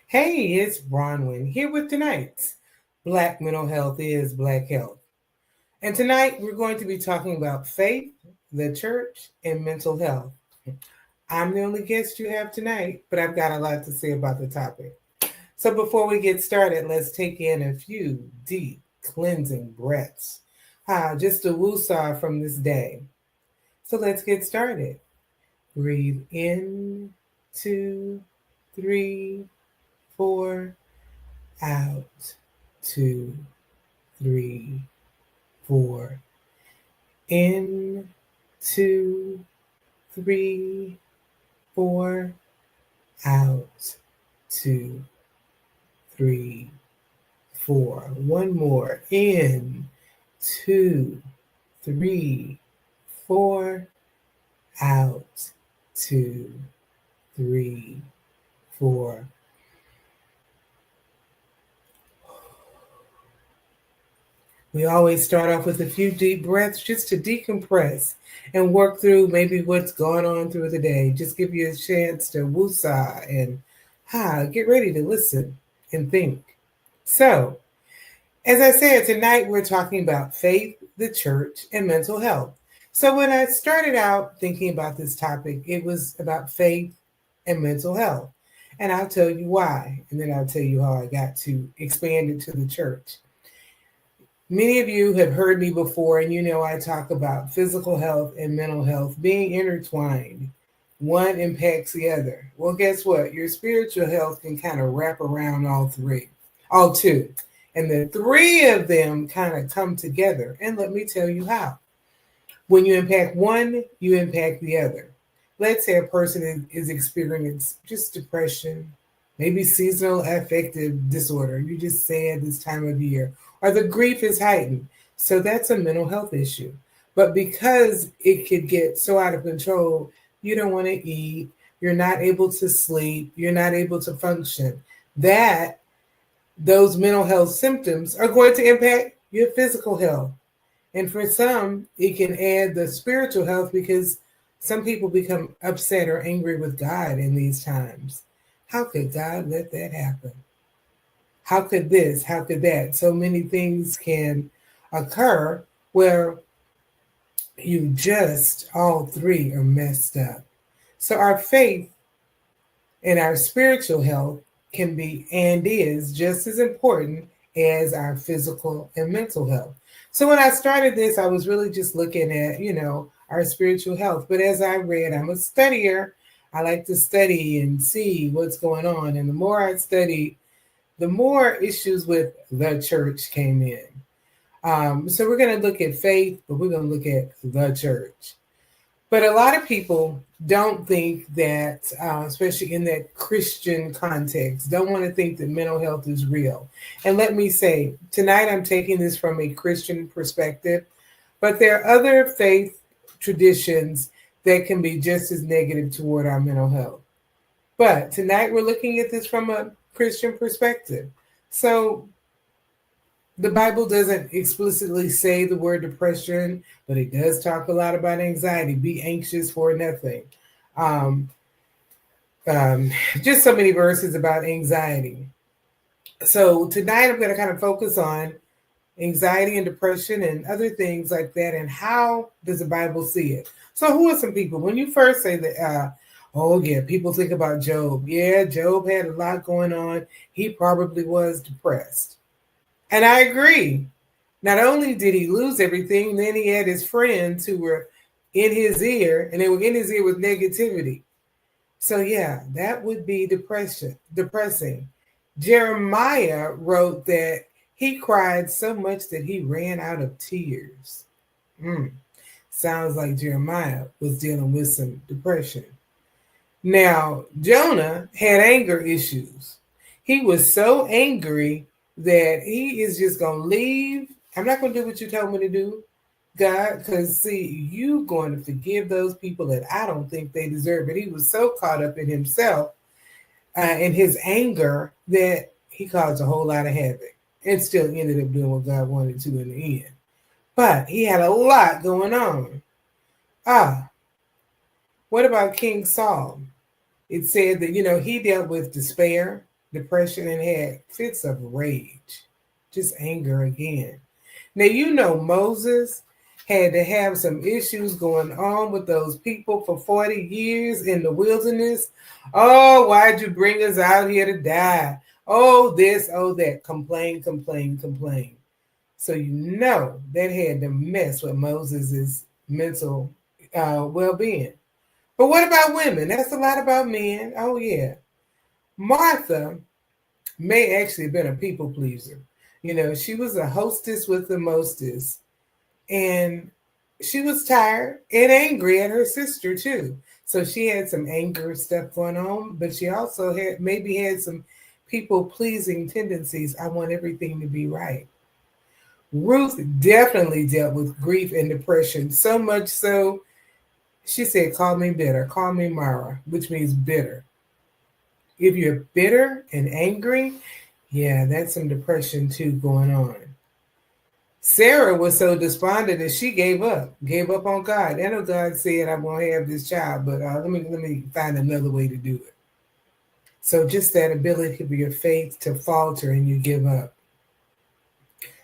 Hey, it's Bronwyn here with tonight's Black Mental Health is Black Health. And tonight we're going to be talking about faith, the church, and mental health. I'm the only guest you have tonight, but I've got a lot to say about the topic. So before we get started, let's take in a few deep, cleansing breaths. Just a woosah from this day. So let's get started. Breathe in, 2, 3, 4. Out, 2, 3, 4. In, 2, 3, 4. Out, 2, 3, 4. One more. In, 2, 3, 4. Out, 2, 3, 4. We always start off with a few deep breaths just to decompress and work through maybe what's going on through the day. Just give you a chance to woosah and get ready to listen and think. So, as I said, tonight we're talking about faith, the church, and mental health. So when I started out thinking about this topic, it was about faith and mental health. And I'll tell you why, and then I'll tell you how I got to expand it to the church. Many of you have heard me before, and you know I talk about physical health and mental health being intertwined. One impacts the other. Well, guess what? Your spiritual health can kind of wrap around all two. And the three of them kind of come together. And let me tell you how. When you impact one, you impact the other. Let's say a person is experiencing just depression, maybe seasonal affective disorder. You're just sad this time of year, or the grief is heightened. So that's a mental health issue. But because it could get so out of control, you don't want to eat, you're not able to sleep, you're not able to function. Those mental health symptoms are going to impact your physical health. And for some, it can add the spiritual health because some people become upset or angry with God in these times. How could God let that happen? How could this? How could that? So many things can occur where all three are messed up. So our faith and our spiritual health can be and is just as important as our physical and mental health. So when I started this, I was really just looking at, our spiritual health. But as I read, I'm a studier. I like to study and see what's going on. And the more I studied, the more issues with the church came in. So we're going to look at faith, but we're going to look at the church. But a lot of people don't think that, especially in that Christian context, don't want to think that mental health is real. And let me say, tonight I'm taking this from a Christian perspective, but there are other faith traditions that can be just as negative toward our mental health. But tonight we're looking at this from a Christian perspective. So the Bible doesn't explicitly say the word depression, but it does talk a lot about anxiety. Be anxious for nothing. Just so many verses about anxiety. So tonight I'm going to kind of focus on anxiety and depression and other things like that, and how does the Bible see it? So who are some people? When you first say that, people think about Job. Yeah, Job had a lot going on. He probably was depressed. And I agree. Not only did he lose everything, then he had his friends who were in his ear, and they were in his ear with negativity. So yeah, that would be depressing. Jeremiah wrote that he cried so much that he ran out of tears. Sounds like Jeremiah was dealing with some depression. Now, Jonah had anger issues. He was so angry that he is just going to leave. I'm not going to do what you told me to do, God, because see, you going to forgive those people that I don't think they deserve it. He was so caught up in himself and his anger that he caused a whole lot of havoc and still ended up doing what God wanted to in the end. But he had a lot going on. What about King Saul? It said that, he dealt with despair. depression and had fits of rage, just anger again. Now, you know, Moses had to have some issues going on with those people for 40 years in the wilderness. Oh, why'd you bring us out here to die? Oh, this, oh, that. Complain, complain, complain. So, you know, that had to mess with Moses's mental well being. But what about women? That's a lot about men. Oh, yeah. Martha may actually have been a people pleaser. You know, she was a hostess with the mostest, and she was tired and angry at her sister too. So she had some anger stuff going on, but she also had maybe had some people pleasing tendencies. I want everything to be right. Ruth definitely dealt with grief and depression, so much so she said, "Call me bitter, call me Mara," which means bitter. If you're bitter and angry, yeah, that's some depression too going on. Sarah was so despondent that she gave up on God. I know God said, "I'm going to have this child, but let me find another way to do it." So just that ability of your faith to falter and you give up.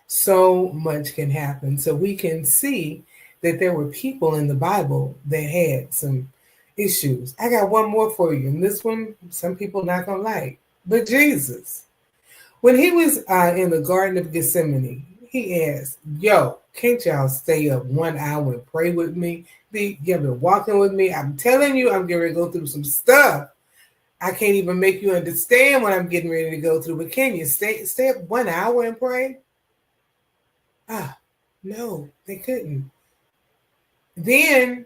So much can happen. So we can see that there were people in the Bible that had some issues. I got one more for you, and this one, some people not gonna like, but Jesus. When he was in the Garden of Gethsemane, he asked, "Yo, can't y'all stay up 1 hour and pray with me? You've been walking with me. I'm telling you, I'm getting ready to go through some stuff. I can't even make you understand what I'm getting ready to go through. But can you stay up 1 hour and pray?" No, they couldn't. Then,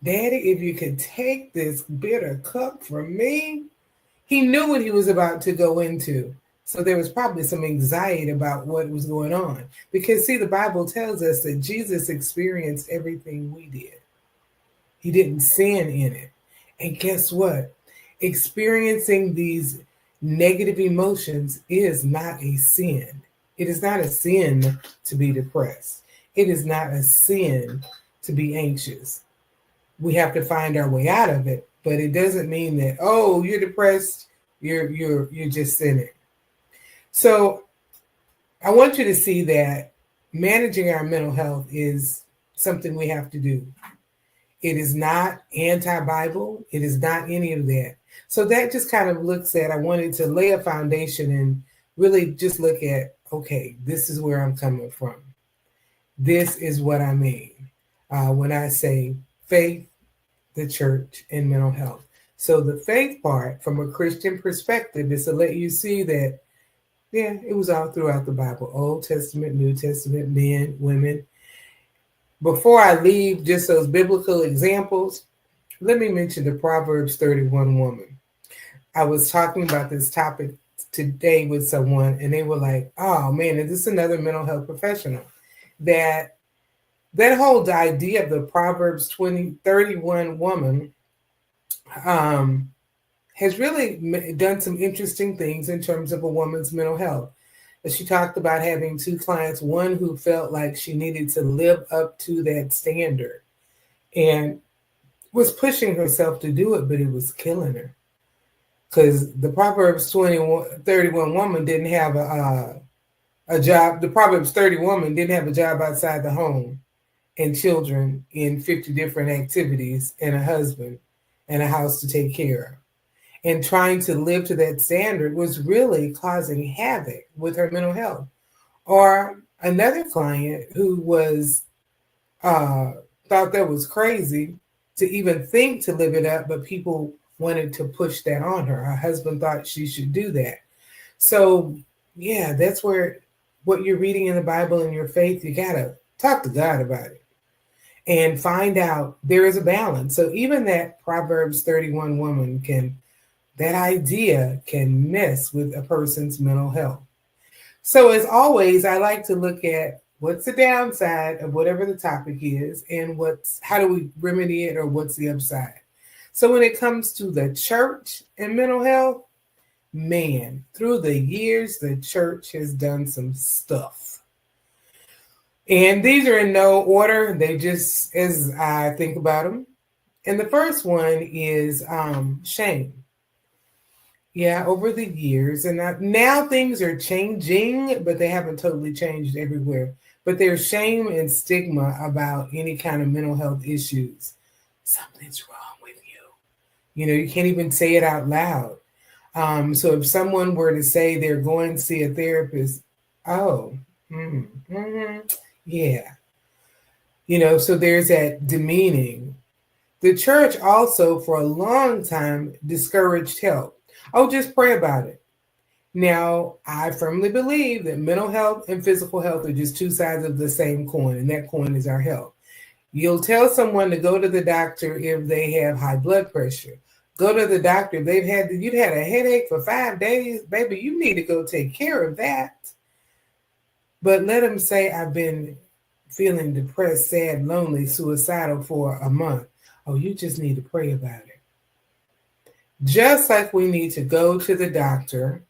"Daddy, if you could take this bitter cup from me," he knew what he was about to go into. So there was probably some anxiety about what was going on. Because, see, the Bible tells us that Jesus experienced everything we did. He didn't sin in it. And guess what? Experiencing these negative emotions is not a sin. It is not a sin to be depressed. It is not a sin to be anxious. We have to find our way out of it, but it doesn't mean that, oh, you're depressed, you're just sinning. So I want you to see that managing our mental health is something we have to do. It is not anti-Bible. It is not any of that. So that just kind of looks at, I wanted to lay a foundation and really just look at, okay, this is where I'm coming from. This is what I mean when I say faith, the church, and mental health. So the faith part from a Christian perspective is to let you see that, yeah, it was all throughout the Bible, Old Testament, New Testament, men, women. Before I leave just those biblical examples, let me mention the Proverbs 31 woman. I was talking about this topic today with someone, and they were like, "Oh man, is this another mental health professional?" That whole idea of the Proverbs 31 woman has really done some interesting things in terms of a woman's mental health. She talked about having two clients, one who felt like she needed to live up to that standard and was pushing herself to do it, but it was killing her. Because the Proverbs 31 woman didn't have a job. The Proverbs 30 woman didn't have a job outside the home and children in 50 different activities and a husband and a house to take care of. And trying to live to that standard was really causing havoc with her mental health. Or another client who was thought that was crazy to even think to live it up, but people wanted to push that on her. Her husband thought she should do that. So yeah, that's where what you're reading in the Bible and your faith, you gotta talk to God about it and find out there is a balance. So even that Proverbs 31 woman that idea can mess with a person's mental health. So as always, I like to look at what's the downside of whatever the topic is and how do we remedy it or what's the upside. So when it comes to the church and mental health, man, through the years, the church has done some stuff. And these are in no order. They just, as I think about them. And the first one is shame. Yeah, over the years, and now things are changing, but they haven't totally changed everywhere. But there's shame and stigma about any kind of mental health issues. Something's wrong with you. You know, you can't even say it out loud. So if someone were to say they're going to see a therapist, oh, yeah, you know, so there's that demeaning. The church also, for a long time, discouraged help. Oh, just pray about it. Now, I firmly believe that mental health and physical health are just two sides of the same coin, and that coin is our health. You'll tell someone to go to the doctor if they have high blood pressure. Go to the doctor if you've had a headache for 5 days, baby, you need to go take care of that. But let them say, I've been feeling depressed, sad, lonely, suicidal for a month. Oh, you just need to pray about it. Just like we need to go to the doctor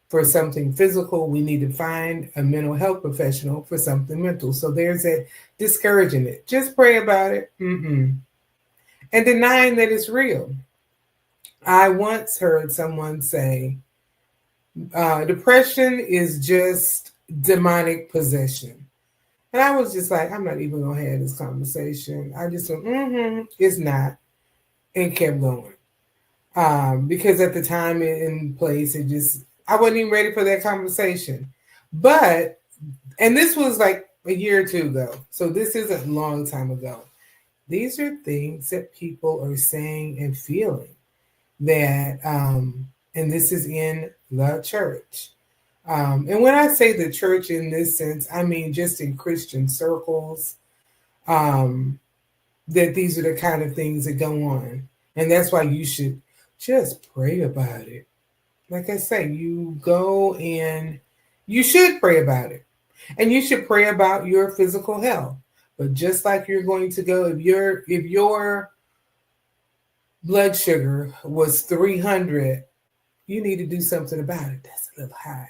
for something physical, we need to find a mental health professional for something mental. So there's that discouraging it. Just pray about it. And denying that it's real. I once heard someone say, depression is just demonic possession. And I was just like, I'm not even going to have this conversation. I just went, it's not, and kept going. Because at the time in place, I wasn't even ready for that conversation. And this was like a year or two ago. So this is a long time ago. These are things that people are saying and feeling that, and this is in the church. And when I say the church in this sense, I mean just in Christian circles, that these are the kind of things that go on. And that's why you should just pray about it. Like I say, you go and you should pray about it. And you should pray about your physical health. But just like you're going to go, if your blood sugar was 300, you need to do something about it. That's a little high.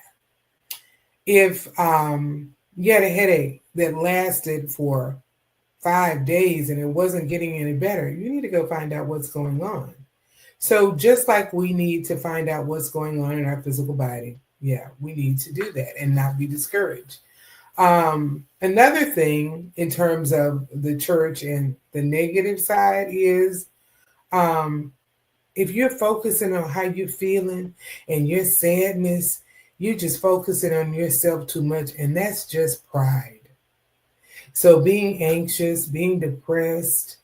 If you had a headache that lasted for 5 days and it wasn't getting any better, you need to go find out what's going on. So just like we need to find out what's going on in our physical body, yeah, we need to do that and not be discouraged. Another thing in terms of the church and the negative side is, if you're focusing on how you're feeling and your sadness, you're just focusing on yourself too much, and that's just pride. So being anxious, being depressed,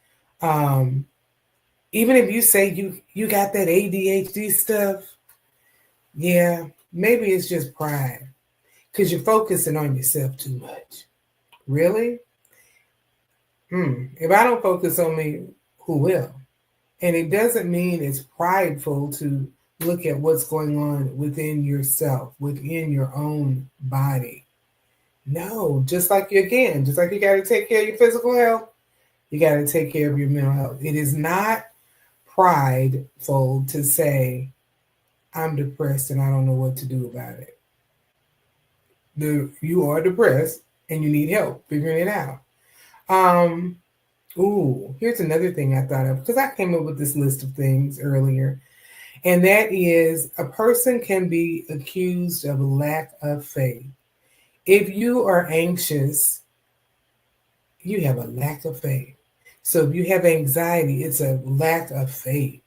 even if you say you got that ADHD stuff, yeah, maybe it's just pride because you're focusing on yourself too much. Really? If I don't focus on me, who will? And it doesn't mean it's prideful to look at what's going on within yourself, within your own body. No, just like you got to take care of your physical health, you got to take care of your mental health. It is not prideful to say, I'm depressed and I don't know what to do about it. You are depressed and you need help figuring it out. Here's another thing I thought of, because I came up with this list of things earlier, and that is a person can be accused of a lack of faith. If you are anxious, you have a lack of faith. So if you have anxiety, it's a lack of faith.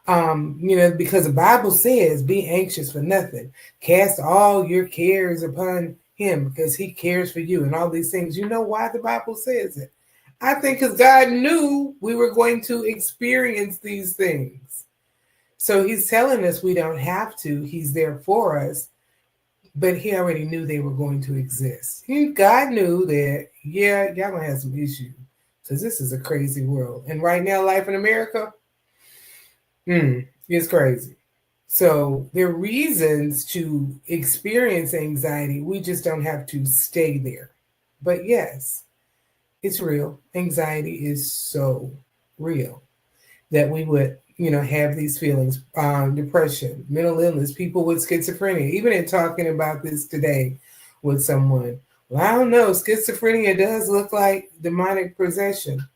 Because the Bible says, be anxious for nothing. Cast all your cares upon him because he cares for you and all these things. You know why the Bible says it? I think because God knew we were going to experience these things. So he's telling us we don't have to. He's there for us. But he already knew they were going to exist. God knew that, yeah, y'all going to have some issues because this is a crazy world. And right now, life in America, it's crazy. So there are reasons to experience anxiety. We just don't have to stay there. But yes, it's real. Anxiety is so real that we would, have these feelings, depression, mental illness, people with schizophrenia. Even in talking about this today with someone, well, I don't know, schizophrenia does look like demonic possession.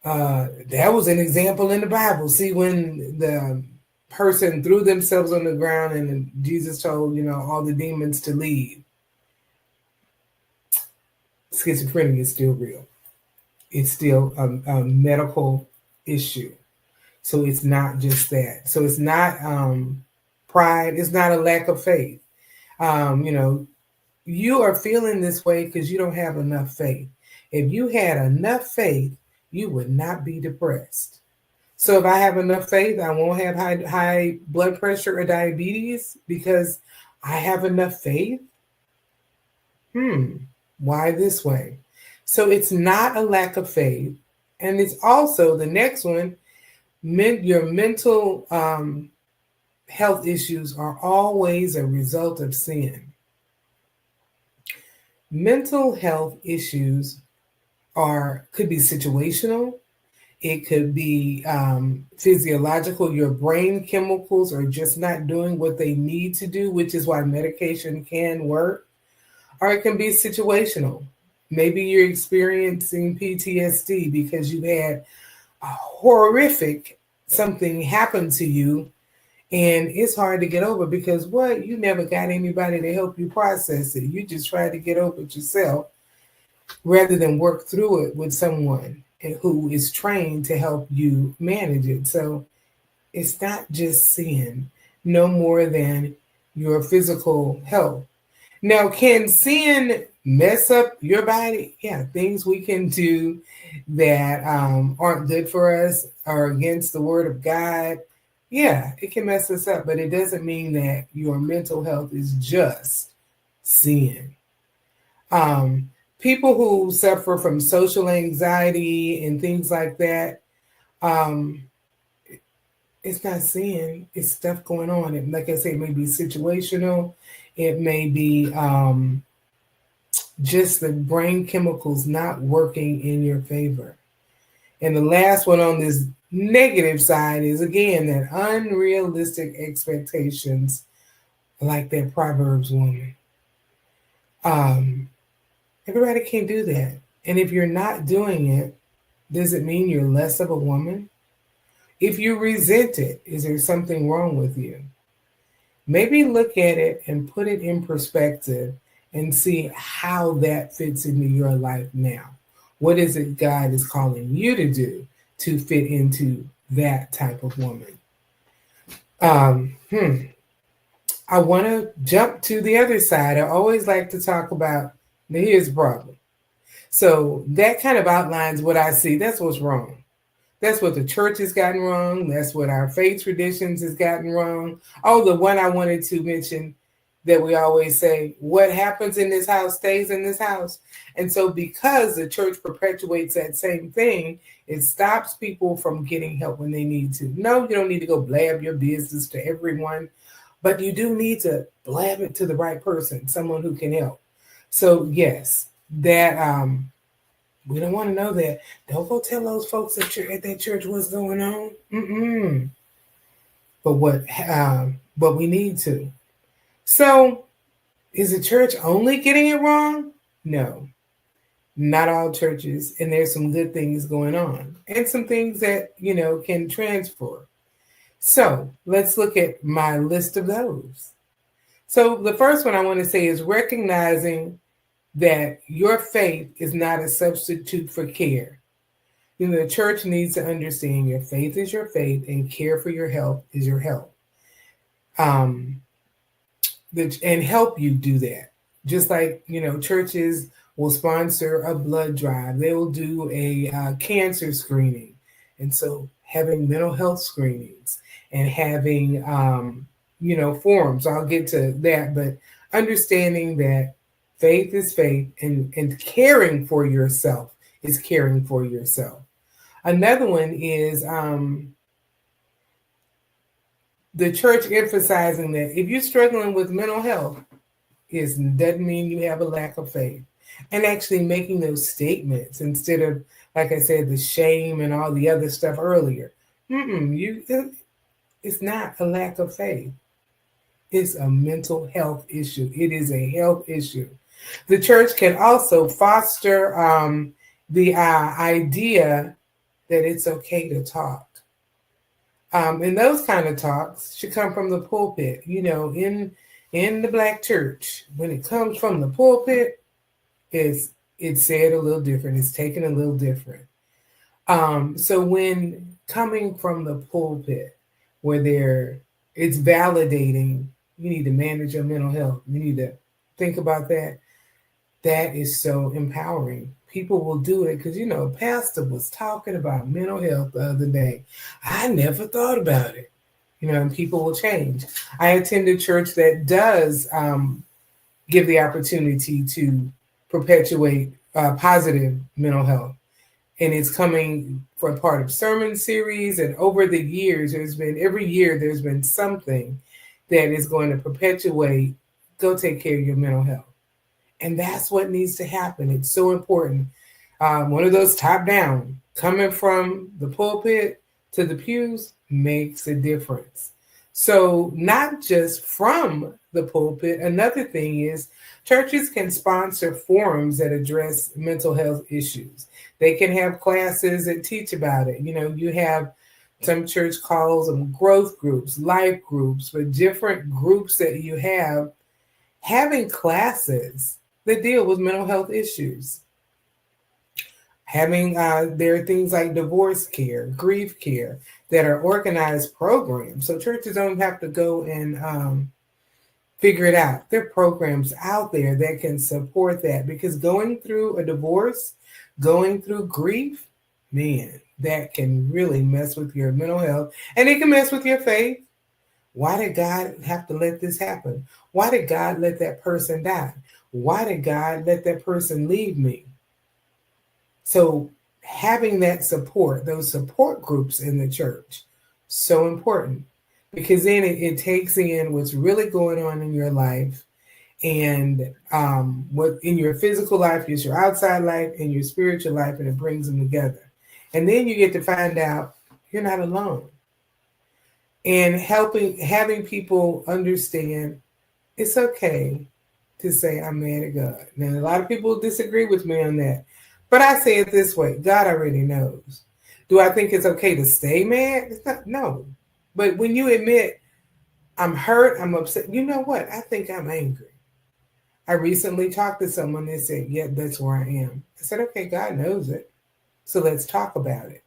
That was an example in the Bible. See, when the person threw themselves on the ground and Jesus told, all the demons to leave. Schizophrenia is still real. It's still a medical issue. So it's not just that. So it's not pride. It's not a lack of faith. You are feeling this way because you don't have enough faith. If you had enough faith, you would not be depressed. So if I have enough faith, I won't have high blood pressure or diabetes because I have enough faith. Why this way? So it's not a lack of faith. And it's also the next one, your mental health issues are always a result of sin. Mental health issues could be situational. It could be physiological. Your brain chemicals are just not doing what they need to do, which is why medication can work. Or it can be situational. Maybe you're experiencing PTSD because you had a horrific something happen to you, and it's hard to get over because you never got anybody to help you process it. You just tried to get over it yourself rather than work through it with someone who is trained to help you manage it. So it's not just sin, no more than your physical health. Now, can sin mess up your body? Yeah, things we can do that aren't good for us or against the word of God. Yeah, it can mess us up, but it doesn't mean that your mental health is just sin. People who suffer from social anxiety and things like that, it's not sin, it's stuff going on. And like I say, it may be situational. It may be just the brain chemicals not working in your favor. And the last one on this negative side is, again, that unrealistic expectations, like that Proverbs woman. Everybody can't do that. And if you're not doing it, does it mean you're less of a woman? If you resent it, is there something wrong with you? Maybe look at it and put it in perspective and see how that fits into your life now. What is it God is calling you to do to fit into that type of woman? I want to jump to the other side. I always like to talk about, now here's the problem. So that kind of outlines what I see. That's what's wrong. That's what the church has gotten wrong. That's what our faith traditions has gotten wrong. Oh, the one I wanted to mention that we always say, what happens in this house stays in this house. And so because the church perpetuates that same thing, it stops people from getting help when they need to. No, you don't need to go blab your business to everyone, but you do need to blab it to the right person, someone who can help. So yes, that we don't want to know that. Don't go tell those folks at that church what's going on. But we need to. So, is the church only getting it wrong? No, not all churches. And there's some good things going on and some things that, can transfer. So, let's look at my list of those. So, the first one I want to say is recognizing that your faith is not a substitute for care. The church needs to understand your faith is your faith and care for your health is your health. And help you do that. Just like, churches will sponsor a blood drive. They will do a cancer screening. And so having mental health screenings and having, forums, I'll get to that, but understanding that faith is faith and caring for yourself is caring for yourself. Another one is the church emphasizing that if you're struggling with mental health, it doesn't mean you have a lack of faith. And actually making those statements instead of, like I said, the shame and all the other stuff earlier. It's not a lack of faith. It's a mental health issue. It is a health issue. The church can also foster the idea that it's okay to talk. And those kind of talks should come from the pulpit. In the Black church, when it comes from the pulpit, it's said a little different. It's taken a little different. So when coming from the pulpit, where it's validating, you need to manage your mental health. You need to think about that. That is so empowering. People will do it because, pastor was talking about mental health the other day. I never thought about it, and people will change. I attend a church that does give the opportunity to perpetuate positive mental health. And it's coming for a part of sermon series. And over the years, every year there's been something that is going to perpetuate, go take care of your mental health. And that's what needs to happen. It's so important. One of those top down, coming from the pulpit to the pews makes a difference. So not just from the pulpit, another thing is churches can sponsor forums that address mental health issues. They can have classes that teach about it. You have some church calls them growth groups, life groups, but different groups that you have having classes that deal with mental health issues. There are things like divorce care, grief care that are organized programs. So churches don't have to go and figure it out. There are programs out there that can support that, because going through a divorce, going through grief, man, that can really mess with your mental health, and it can mess with your faith. Why did God have to let this happen? Why did God let that person die? Why did God let that person leave me? So having that support, those support groups in the church, so important, because then it takes in what's really going on in your life, and what in your physical life is your outside life and your spiritual life, and it brings them together. And then you get to find out you're not alone. And having people understand it's okay to say I'm mad at God. Now, a lot of people disagree with me on that, but I say it this way: God already knows. Do I think it's okay to stay mad? No. But when you admit I'm hurt, I'm upset, you know what? I think I'm angry. I recently talked to someone that said, yeah, that's where I am. I said, okay, God knows it. So let's talk about it.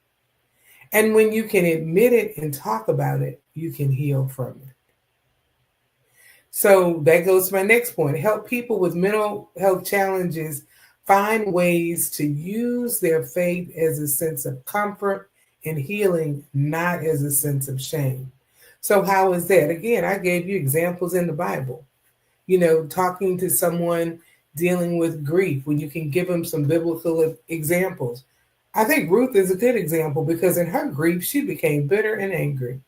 And when you can admit it and talk about it, you can heal from it. So that goes to my next point. Help people with mental health challenges find ways to use their faith as a sense of comfort and healing, not as a sense of shame. So how is that? Again, I gave you examples in the Bible. Talking to someone dealing with grief, when you can give them some biblical examples. I think Ruth is a good example, because in her grief, she became bitter and angry.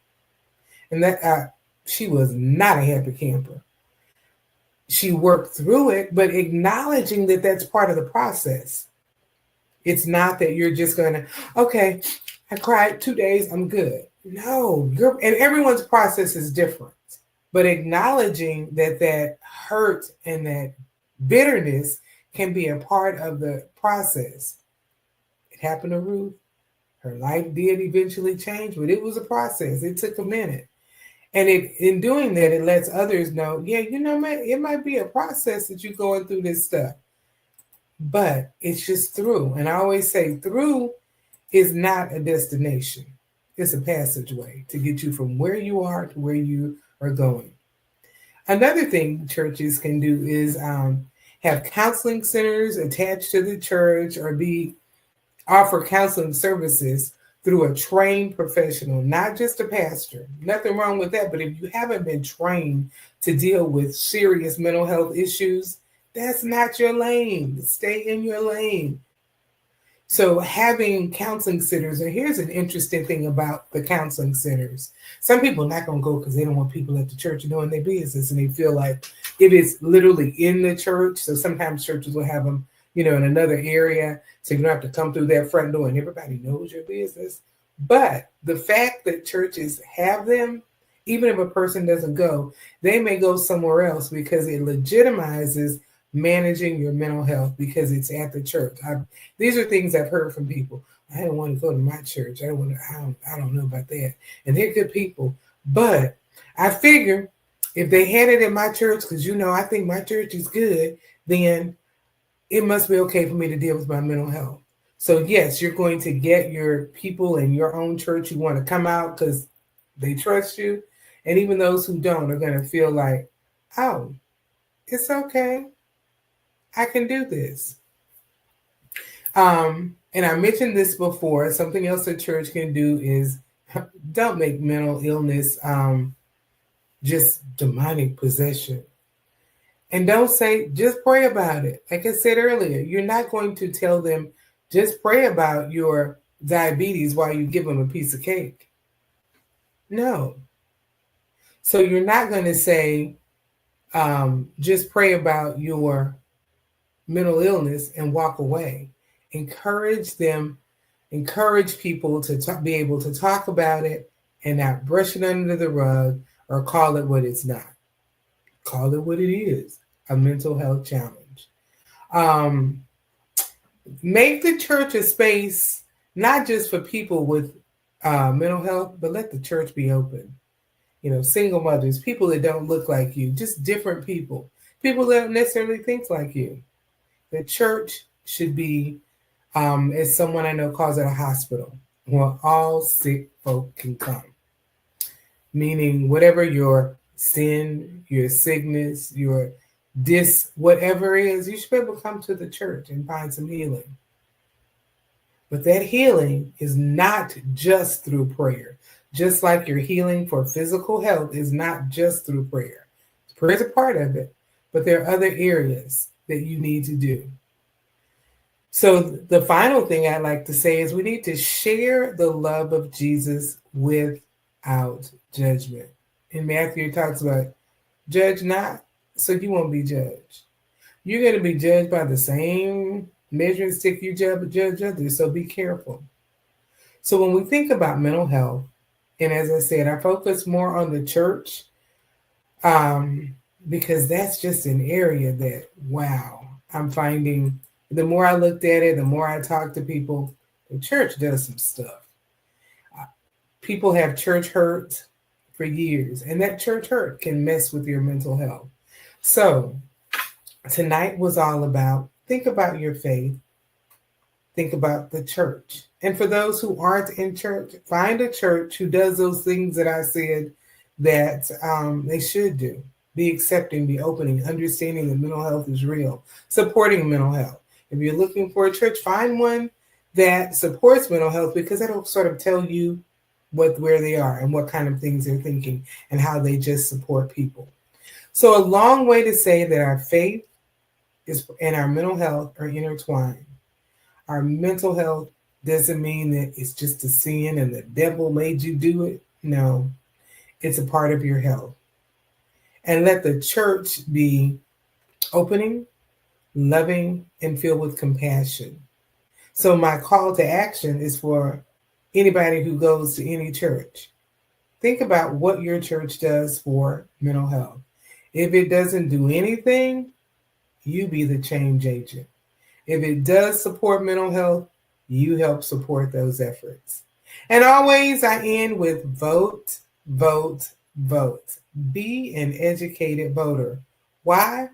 And that she was not a happy camper. She worked through it, but acknowledging that that's part of the process. It's not that you're just going to, okay, I cried 2 days, I'm good. No, and everyone's process is different. But acknowledging that hurt and that bitterness can be a part of the process. It happened to Ruth. Her life did eventually change, but it was a process. It took a minute. And in doing that, it lets others know, yeah, it might be a process that you're going through this stuff, but it's just through. And I always say through is not a destination. It's a passageway to get you from where you are to where you are going. Another thing churches can do is have counseling centers attached to the church, or offer counseling services through a trained professional, not just a pastor. Nothing wrong with that, but if you haven't been trained to deal with serious mental health issues, that's not your lane. Stay in your lane. So having counseling centers, and here's an interesting thing about the counseling centers. Some people are not going to go because they don't want people at the church doing their business, and they feel like it is literally in the church. So sometimes churches will have them, in another area, so you don't have to come through that front door and everybody knows your business. But the fact that churches have them, even if a person doesn't go, they may go somewhere else because it legitimizes managing your mental health because it's at the church. These are things I've heard from people. I don't want to go to my church. I don't know about that. And they're good people. But I figure if they had it at my church, because I think my church is good, then it must be okay for me to deal with my mental health. So yes, you're going to get your people in your own church who want to come out because they trust you. And even those who don't are going to feel like, oh, it's okay. I can do this. And I mentioned this before. Something else a church can do is don't make mental illness just demonic possession. And don't say, just pray about it. Like I said earlier, you're not going to tell them, just pray about your diabetes while you give them a piece of cake. No. So you're not going to say, just pray about your mental illness and walk away. Encourage people to be able to talk about it and not brush it under the rug or call it what it's not. Call it what it is, a mental health challenge. Make the church a space, not just for people with mental health, but let the church be open. Single mothers, people that don't look like you, just different people that don't necessarily think like you. The church should be, as someone I know calls it, a hospital where all sick folk can come. Meaning whatever your sin, your sickness, your whatever it is, you should be able to come to the church and find some healing. But that healing is not just through prayer. Just like your healing for physical health is not just through prayer. Prayer is a part of it, but there are other areas that you need to do. So the final thing I'd like to say is we need to share the love of Jesus without judgment. In Matthew, it talks about judge not, so you won't be judged. You're going to be judged by the same measuring stick you judge others, so be careful. So when we think about mental health, and as I said, I focus more on the church because that's just an area that, wow, I'm finding the more I looked at it, the more I talk to people, the church does some stuff. People have church hurt for years, and that church hurt can mess with your mental health. So tonight was all about, think about your faith, think about the church. And for those who aren't in church, find a church who does those things that I said that they should do. Be accepting, be opening, understanding that mental health is real, supporting mental health. If you're looking for a church, find one that supports mental health because it'll sort of tell you where they are and what kind of things they're thinking and how they just support people. So a long way to say that our faith and our mental health are intertwined. Our mental health doesn't mean that it's just a sin and the devil made you do it. No, it's a part of your health. And let the church be opening, loving, and filled with compassion. So my call to action is for anybody who goes to any church. Think about what your church does for mental health. If it doesn't do anything, you be the change agent. If it does support mental health, you help support those efforts. And always I end with vote, vote, vote. Be an educated voter. Why?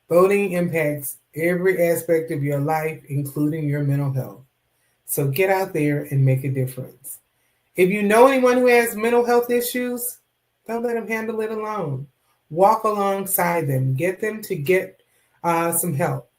Voting impacts every aspect of your life, including your mental health. So get out there and make a difference. If you know anyone who has mental health issues, don't let them handle it alone. Walk alongside them. Get them to get some help.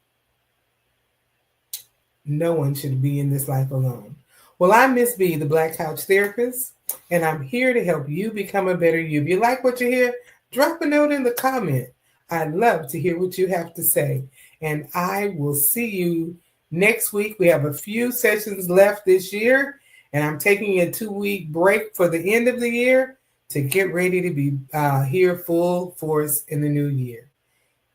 No one should be in this life alone. Well, I'm Miss B, the Black Couch Therapist, and I'm here to help you become a better you. If you like what you hear, drop a note in the comment. I'd love to hear what you have to say. And I will see you next week. We have a few sessions left this year, and I'm taking a 2-week break for the end of the year to get ready to be here full force in the new year.